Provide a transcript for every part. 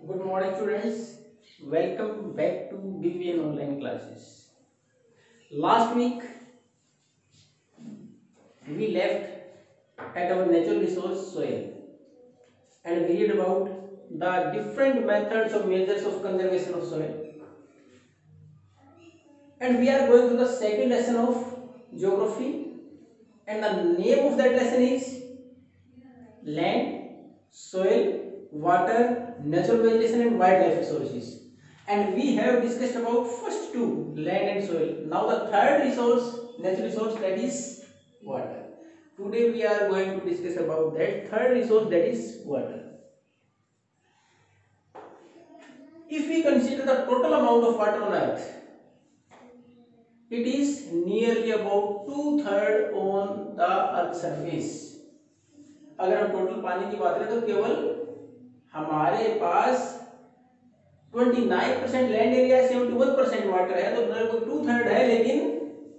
Good morning, students. Welcome back to BVN online classes. Last week we left at our natural resource soil and we read about the different methods of measures of conservation of soil. And we are going to the second lesson of geography, and the name of that lesson is land, soil, water, natural vegetation and wildlife resources. And we have discussed about first two, land and soil. Now the third resource, natural resource, that is water. Today we are going to discuss about that third resource, that is water. If we consider the total amount of water on earth, it is nearly about 2/3 on the earth surface. अगर हम total पानी की बात करें तो केवल हमारे पास 29% land area, 71% water है, तो लगभग 2/3 है। लेकिन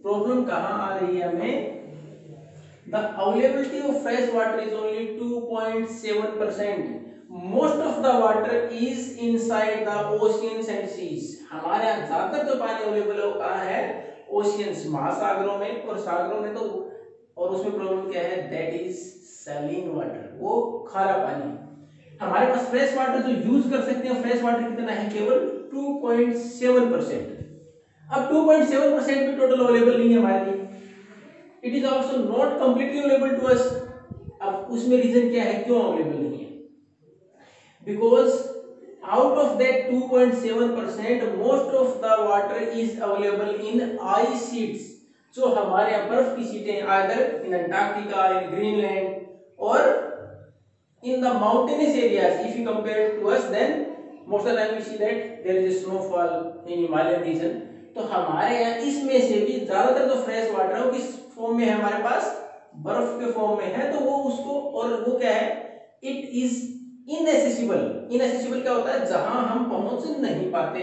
प्रॉब्लम कहाँ आ रही है हमें? The availability of fresh water is only 2.7%। Most of the water is inside the oceans and seas. हमारे यहाँ ज्यादातर जो पानी अवेलेबल है वो कहाँ है? ओशियंस, महासागरों में और सागरों में। तो और उसमें प्रॉब्लम क्या है? दैट इज सैलिन वाटर, वो खारा पानी। हमारे पास फ्रेश वाटर जो यूज कर सकते हैं, फ्रेश वाटर कितना है? केवल 2.7%। अब 2.7% भी टोटल अवेलेबल नहीं है हमारे लिए। It is also not completely available to us. अब उसमें रीजन क्या है क्यों अवेलेबल नहीं है? Because out of that 2.7% most of the water is available in ice sheets. जो हमारे यहाँ बर्फ की शीटें, either in Antarctica, in Greenland और in the mountainous areas. If you compare it to us, then most of the time we see that there is a snowfall in Himalayan region. तो हमारे यहाँ इसमें से भी ज्यादातर जो फ्रेश वाटर है वो किस फॉर्म में है? हमारे पास बर्फ के फॉर्म में है। तो वो उसको, और वो क्या है? It is इनएसेसिबल। इनएसेसिबल क्या होता है? जहां हम पहुंच नहीं पाते।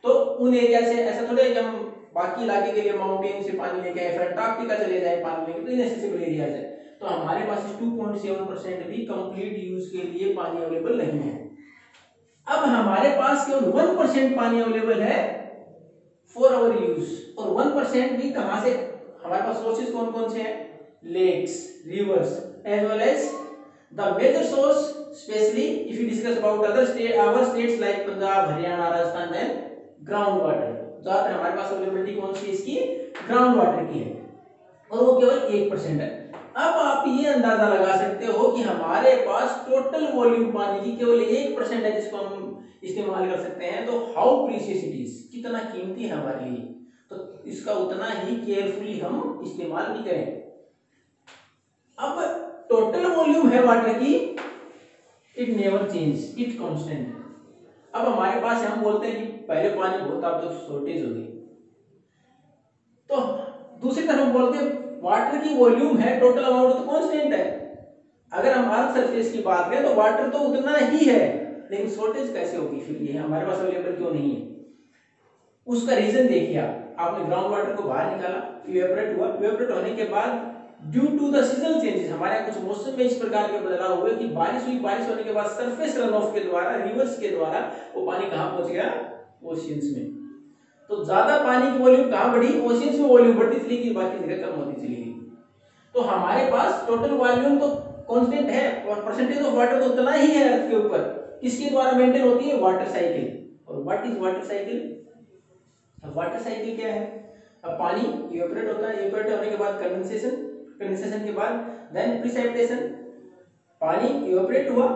तो उन एरिया से ऐसा थोड़ा है कि हम बाकी इलाके के लिए माउंटेन से पानी लेके आए, फिर अंटार्कटिका चले जाए पानी लेके, तो इनएसेसिबल एरियाज है। तो हमारे पास 2.7% भी कंप्लीट यूज के लिए पानी अवेलेबल नहीं है। अब हमारे पास केवल 1% पानी अवेलेबल है फॉर आवर यूज। और 1% भी कहां से? हमारे पास सोर्सेज कौन कौन से हैं? Lakes, rivers, as well as the major source, specially if you discuss about other state, our states like Punjab, Haryana, Rajasthan, then ground water. ज्यादातर हमारे पास अवेलेबिलिटी कौन सी इसकी? ग्राउंड वाटर की है, और वो केवल 1% है। अब आप ये अंदाजा लगा सकते हो कि हमारे पास टोटल वॉल्यूम पानी की केवल 1% है जिसको हम इस्तेमाल कर सकते हैं। तो हाउ प्रीशियस इट इज, कितना कीमती है हमारे लिए, तो इसका उतना ही केयरफुली हम इस्तेमाल भी करें। अब टोटल वॉल्यूम है वाटर की, it never change, it constant. अब हमारे पास हम बोलते हैं कि पहले पानी बहुत, अब तो शॉर्टेज हो गई। तो दूसरी तरफ हम बोलते हैं वाटर की वॉल्यूम है, टोटल अमाउंट तो कांस्टेंट है। अगर हम अर्थ सरफेस की बात करें तो वाटर तो उतना ही है, लेकिन शॉर्टेज कैसे होगी? फिर ये हमारे पास अवेलेबल क्यों नहीं है? उसका रीजन देखिए। आपने ग्राउंड वाटर को बाहर निकाला, इवेपोरेट हुआ, इवेपोरेट होने के बाद due to the seasonal changes, हमारे यहाँ कुछ मौसम में इस प्रकार के बदलाव हुए कि बारिश हुई, बारिश होने के बाद सरफेस रन ऑफ के द्वारा, रिवर्स के द्वारा वो पानी कहाँ पहुंच गया? ओशियंस में। तो ज्यादा पानी की वॉल्यूम कहां बढ़ी? ओशियंस में वॉल्यूम बढ़ती चली गई, बाकी जगह कम होती चली गई। तो हमारे पास टोटल वॉल्यूम तो कांस्टेंट है, और परसेंटेज ऑफ वाटर तो उतना ही है अर्थ के ऊपर। किसके द्वारा मेंटेन होती है? Water cycle. और व्हाट इज वाटर साइकिल? अब वाटर साइकिल क्या है? अब पानी इवेपोरेट होता है, इवेपोरेट होने के बाद कंडेंसेशन, कंडेंसेशन के बाद देन प्रिसिपिटेशन। पानी इवेपोरेट हुआ,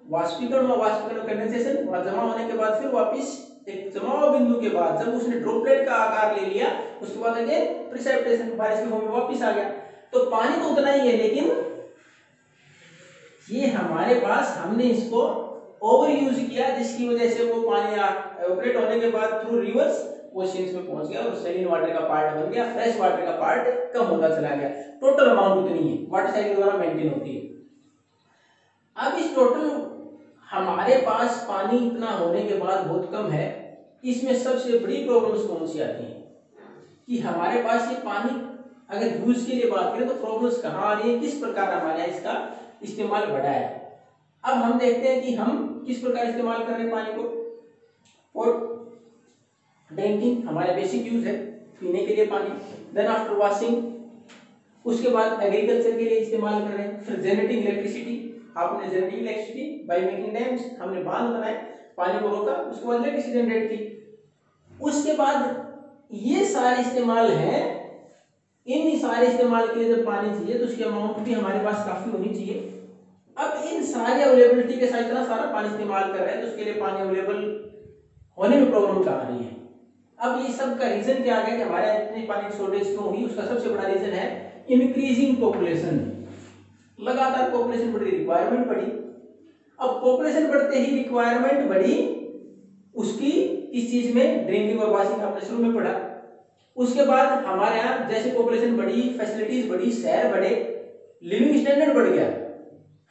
वाष्पीकरण हुआ, वाष्पीकरण कंडेंसेशन, वहां जमा होने के बाद फिर वापस एक जमाव बिंदु के बाद जब उसने ड्रॉपलेट का आकार ले लिया, उसके बाद अगेन प्रिसिपिटेशन, बारिश के फॉर्म में वापस आ गया। तो पानी तो उतना ही है, लेकिन ये हमारे पास हमने इसको ओवर यूज किया, जिसकी वजह से वो पानी इवेपोरेट होने के बाद थ्रू रिवर्स ओशियंस में पहुंच गया और सैलिन वाटर का पार्ट बन गया, फ्रेश वाटर का पार्ट कम होता चला गया। टोटल अमाउंट उतनी है, वाटर साइकिल द्वारा मेंटेन होती है। अब इस टोटल हमारे पास पानी इतना होने के बाद बहुत कम है, इसमें सबसे बड़ी प्रॉब्लम्स कौन सी आती हैं कि हमारे पास ये पानी अगर यूज के लिए बात करें तो प्रॉब्लम्स कहाँ आ रही है, किस प्रकार हमारे यहाँ इसका इस्तेमाल बढ़ा है? अब हम देखते हैं कि हम किस प्रकार इस्तेमाल कर रहे हैं पानी को। फॉर ड्रिंकिंग हमारा बेसिक यूज है, पीने के लिए पानी। देन आफ्टर वॉशिंग, उसके बाद एग्रीकल्चर के लिए इस्तेमाल कर रहे हैं। फिर जनरेटिंग इलेक्ट्रिसिटी, आपने generating electricity by making dams, हमने बांध बनाए, पानी को रोका, उसके बाद इलेक्ट्रिसिटी जनरेट की। उसके बाद ये सारे इस्तेमाल हैं, इन सारे इस्तेमाल के लिए जब पानी चाहिए तो उसकी अमाउंट भी हमारे पास काफी होनी चाहिए। अब इन सारी अवेलेबिलिटी के साथ इतना सारा पानी इस्तेमाल कर रहे हैं तो उसके लिए पानी अवेलेबल होने में प्रॉब्लम कहाँ आ रही है। अब ये सब का रीजन क्या आ गया कि हमारे यहाँ इतनी पानी की शॉर्टेज क्यों हुई, उसका सबसे बड़ा रीजन है इंक्रीजिंग पॉपुलेशन। लगातार पॉपुलेशन बढ़ी, रिक्वायरमेंट बढ़ी। अब पॉपुलेशन बढ़ते ही रिक्वायरमेंट बढ़ी, उसकी इस चीज में ड्रिंकिंग और वॉशिंग आपने शुरू में पढ़ा। उसके बाद हमारे यहाँ जैसे पॉपुलेशन बढ़ी, फैसिलिटीज बढ़ी, शहर बढ़े, लिविंग स्टैंडर्ड बढ़ गया,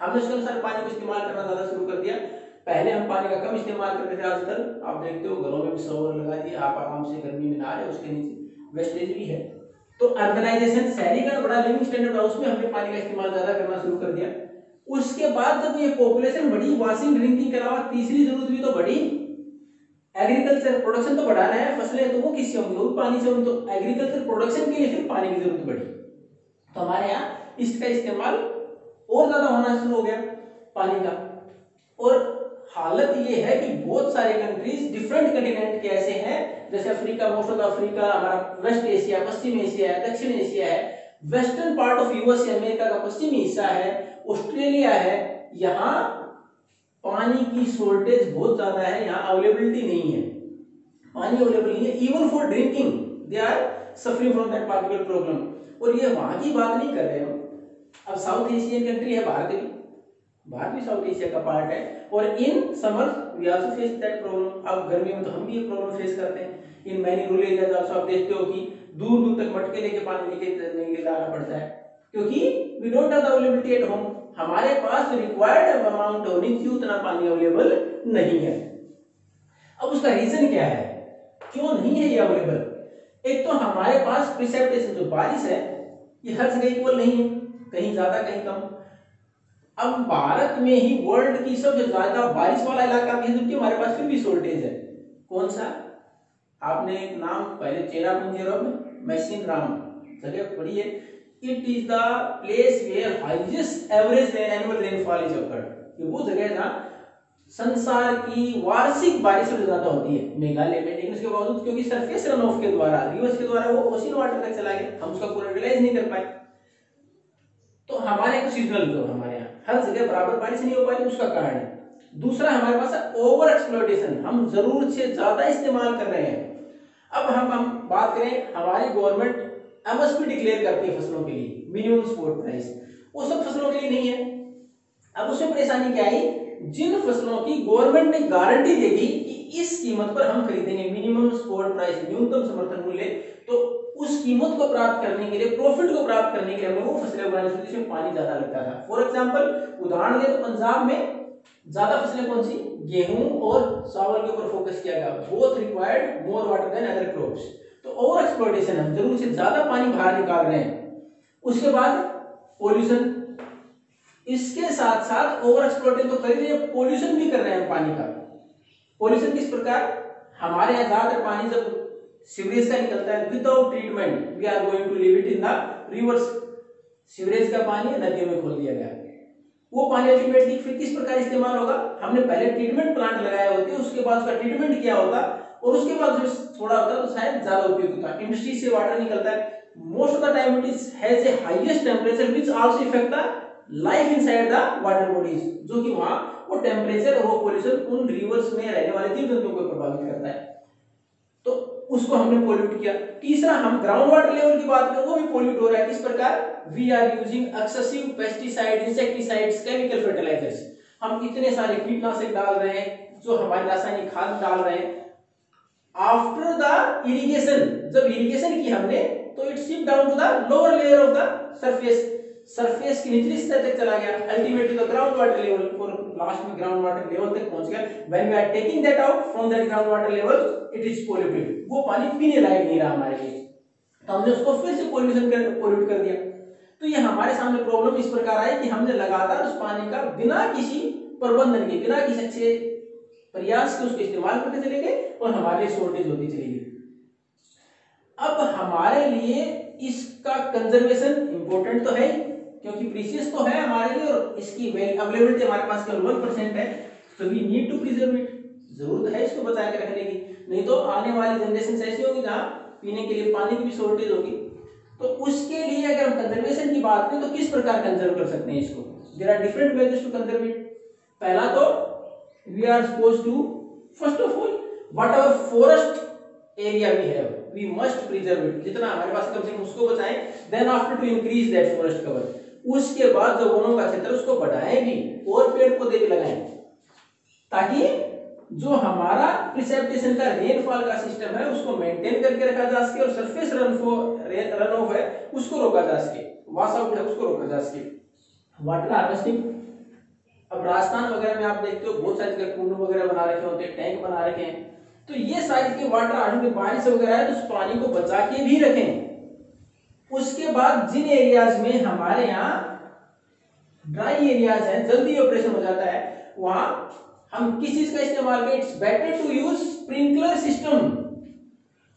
हमने उसके अनुसार पानी को इस्तेमाल करना ज्यादा शुरू कर दिया। पहले हम पानी का कम इस्तेमाल करते थे, आजकल आप देखते हो घरों में भी शॉवर लगा दिए, आप आराम से गर्मी में नहा रहे, उसके नीचे वेस्टेज भी है। तो अर्बनाइजेशन, शहरीकरण बढ़ा, लिविंग स्टैंडर्ड बढ़ा, उसमें हमने पानी का इस्तेमाल ज्यादा करना शुरू कर दिया। उसके बाद जब ये पॉपुलेशन बढ़ी, वॉशिंग ड्रिंकिंग के अलावा तीसरी जरूरत भी तो बढ़ी, एग्रीकल्चर प्रोडक्शन तो बढ़ाना है, फसलें तो वो किससे होंगी, वो पानी से होंगी। तो एग्रीकल्चर प्रोडक्शन के लिए फिर पानी की जरूरत बढ़ी, तो हमारे यहाँ इसका इस्तेमाल और ज्यादा होना शुरू हो गया पानी का। और हालत ये है कि बहुत सारे कंट्रीज डिफरेंट कंटिनेंट के ऐसे हैं, जैसे अफ्रीका, मोस्ट ऑफ अफ्रीका, हमारा वेस्ट एशिया, पश्चिम एशिया है, दक्षिण एशिया है, western part of US America का पश्चिमी हिस्सा है, ऑस्ट्रेलिया है। यहाँ पानी की शॉर्टेज बहुत ज्यादा है, यहाँ अवेलेबिलिटी नहीं है, पानी अवेलेबल नहीं है। Even for drinking they are suffering from that particular problem. और ये वहां की बात नहीं कर रहे हम, अब साउथ एशियन कंट्री है भारत भी साउथ एशिया का पार्ट है, और in summer we also face that problem. अब गर्मी में तो हम भी ये प्रॉब्लम फेस करते हैं। In many rural areas also आप देखते हो कि दूर दूर तक मटके लेके पानी लेके जाना पड़ता है, क्योंकि we don't have the availability at home. हमारे पास रिक्वायर्ड अमाउंट होनी चाहिए उतना पानी अवेलेबल नहीं है। अब उसका रीजन क्या है, क्यों नहीं है ये अवेलेबल। एक तो हमारे पास प्रिसिपिटेशन, जो बारिश है, ये हर जगह इक्वल नहीं है, कहीं ज्यादा कहीं कम। अब भारत में ही वर्ल्ड की सबसे ज्यादा बारिश वाला इलाका भी है, जबकि हमारे पास फिर भी शॉर्टेज है। कौन सा, आपने एक नाम पहले चेरापूंजी मैसीन राम जगह पढ़ी है। It is the place where highest average annual rainfall is occurred. ये वो जगह है जहां संसार की वार्षिक बारिश सबसे ज्यादा होती है, मेघालय में। लेकिन उसके बावजूद क्योंकि सरफेस रन ऑफ के द्वारा, रिवर्स के द्वारा वो ओशन वाटर तक चला गया, हम उसका पूरा यूटिलाइज नहीं कर पाए। तो हमारे यहाँ सीजनल, जो हमारे यहाँ हर जगह बराबर बारिश नहीं हो पाई, उसका कारण है। दूसरा हमारे पास है ओवर एक्सप्लॉइटेशन, हम जरूरत से ज्यादा इस्तेमाल कर रहे हैं। अब हम बात करें, हमारी गवर्नमेंट एमएसपी डिक्लेयर करती है फसलों के लिए, मिनिमम सपोर्ट प्राइस, वो सब फसलों के लिए नहीं है। अब उसमें परेशानी क्या आई, जिन फसलों की गवर्नमेंट ने गारंटी देगी कि इस कीमत पर हम खरीदेंगे, मिनिमम सपोर्ट प्राइस, न्यूनतम समर्थन मूल्य, तो उस कीमत को प्राप्त करने के लिए, प्रॉफिट को प्राप्त करने के लिए हमें वो फसलें उगानी चाहिए जिसमें पानी ज्यादा लगता था। फॉर एग्जांपल उदाहरण दें तो पंजाब में ज्यादा फसलें कौन सी, गेहूं और चावल के ऊपर फोकस किया गया, both required more water than other crops. तो ओवर एक्सप्लॉइटेशन, हम जरूर से ज्यादा पानी बाहर निकाल रहे हैं। उसके बाद पॉल्यूशन, इसके साथ साथ ओवर एक्सप्लॉइटेशन तो कर रहे हैं, पॉल्यूशन भी कर रहे हैं पानी का। पॉल्यूशन किस प्रकार, हमारे यहाँ ज्यादातर पानी जब सीवरेज का निकलता है without treatment, we are going to leave it in the rivers. Sewerage का पानी नदियों में खोल दिया गया, वो पानी अल्टीमेटली फिर किस प्रकार इस्तेमाल होगा, हमने पहले ट्रीटमेंट प्लांट लगाए होते, उसके बाद उसका ट्रीटमेंट किया होता, और उसके बाद जो थोड़ा होता तो शायद ज्यादा उपयोग होता। इंडस्ट्री से वाटर निकलता है, most of the time it is has a highest temperature which also effect the life inside the water bodies, जो कि वहां वो टेंपरेचर और वो पॉल्यूशन उन रिवर्स में रहने वाले जीव जंतुओं को प्रभावित करता है, तो उसको हमने पोल्यूट किया। तीसरा, हम ग्राउंड वाटर लेवल की बात करें, वो भी पोल्यूट हो रहा है। किस प्रकार, we are using excessive pesticide, insecticides, chemical fertilizers, हम इतने सारे कीटनाशक डाल रहे हैं, जो हमारे रासायनिक खाद डाल रहे हैं। आफ्टर द इरिगेशन, जब इरिगेशन की हमने, तो it shift down to the lower layer of the surface, surface की निचली सतह तक चला गया, ultimately the ground water level, और लास्ट में ग्राउंड वाटर लेवल तक पहुंच गया। When we are taking that out from that ground water level, it is polluted, वो पानी पीने लायक नहीं रहा हमारे लिए, तो हमने उसको फिर से पोल्यूट कर दिया। तो ये हमारे सामने प्रॉब्लम इस प्रकार आई कि हमने लगातार उस पानी का बिना किसी प्रबंधन के बिना किसी अच्छे प्रयास के उसको इस्तेमाल करते चले गए और हमारे शॉर्टेज होती चली गई। अब हमारे लिए इसका कंजर्वेशन इंपॉर्टेंट तो है क्योंकि प्रीशियस तो है हमारे लिए और इसकी अवेलेबिलिटी हमारे पास केवल 1% है, तो we need to preserve it. जरूरत है इसको बचा के रखने की, नहीं तो आने वाली जनरेशन ऐसी होगी जहाँ पीने के लिए पानी की भी शॉर्टेज होगी। तो उसके लिए अगर हम कंजर्वेशन की बात करें तो किस प्रकार कंजर्व कर सकते हैं इसको? There are different methods to conserve it. पहला तो we are suppose to first of all whatever forest area we have we must preserve it, जितना हमारे पास कम से कम उसको बचाएं। Then after to increase that forest cover, उसके बाद जो वनों का क्षेत्र उसको बढ़ाएं भी और पेड़ पौधे भी लगाएं, ताकि जो हमारा प्रिसिपिटेशन का रेनफॉल का सिस्टम है उसको मेंटेन करके रखा जा सके और सरफेस रन ऑफ है उसको रोका जा सके, वॉश आउट है उसको रोका जा सके। वाटर हार्वेस्टिंग, अब राजस्थान वगैरह में आप देखते हो बहुत सारे जगह कुंड वगैरह बना रखे होते हैं, टैंक बना रखे हैं, तो ये साइज के वाटर हार्वेस्टिंग बारिश वगैरह है तो उस पानी को बचा के भी रखें। उसके बाद जिन एरियाज में हमारे यहाँ ड्राई एरियाज हैं, जल्दी ऑपरेशन हो जाता है, वहां हम किस चीज का इस्तेमाल करें? It's better to use sprinkler system,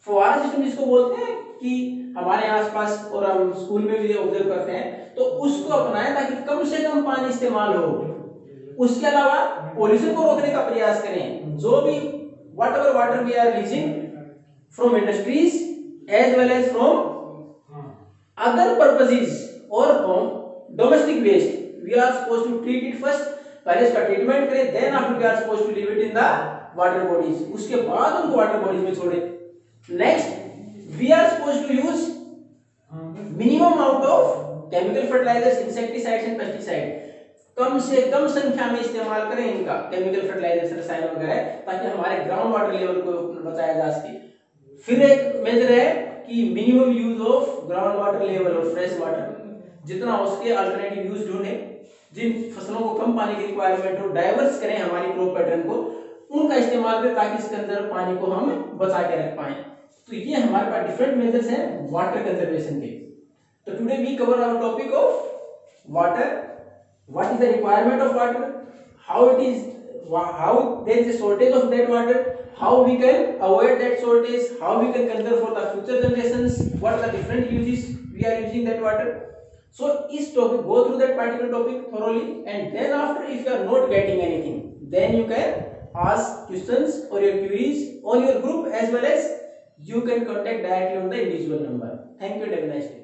फुहारा सिस्टम जिसको बोलते हैं, कि हमारे आसपास और हम स्कूल में भी ऑब्जर्व करते हैं, तो उसको अपनाएं ताकि कम से कम पानी इस्तेमाल हो। उसके अलावा पॉल्यूशन को रोकने का प्रयास करें। जो भी whatever water we are releasing from industries as well as from other purposes or from domestic waste, we are supposed to treat it first, पहले इसका ट्रीटमेंट करें, then after we are supposed to leave it in the water bodies, उसके बाद उनको water bodies में छोड़े। Next we are supposed to use minimum amount of chemical fertilizers, insecticides and pesticides, कम से कम संख्या में इस्तेमाल करें इनका केमिकल फर्टिलाइजर रसायन वगैरह, ताकि हमारे ग्राउंड वाटर लेवल को बचाया जा सके। फिर एक मेजर है कि minimum use of ground water level और फ्रेश वाटर, जितना हो सके अल्टरनेटिव यूज ढूंढें, जिन फसलों को कम पानी की रिक्वायरमेंट हो डाइवर्स करें हमारी क्रॉप पैटर्न को, उनका इस्तेमाल करें ताकि इसके अंदर पानी को हम बचा के रख पाए। तो ये हमारे पास डिफरेंट मेजर्स हैं वाटर कंजर्वेशन के। तो today we cover our topic of water, what is the requirement of water, how there is a shortage of that water, how we can avoid that shortage, how we can conserve for the future generations, what are the different uses we are using that water. So is topic, go through that particular topic thoroughly, and then after if you are not getting anything, then you can ask questions or your queries on your group, as well as you can contact directly on the individual number. Thank you and have a nice day.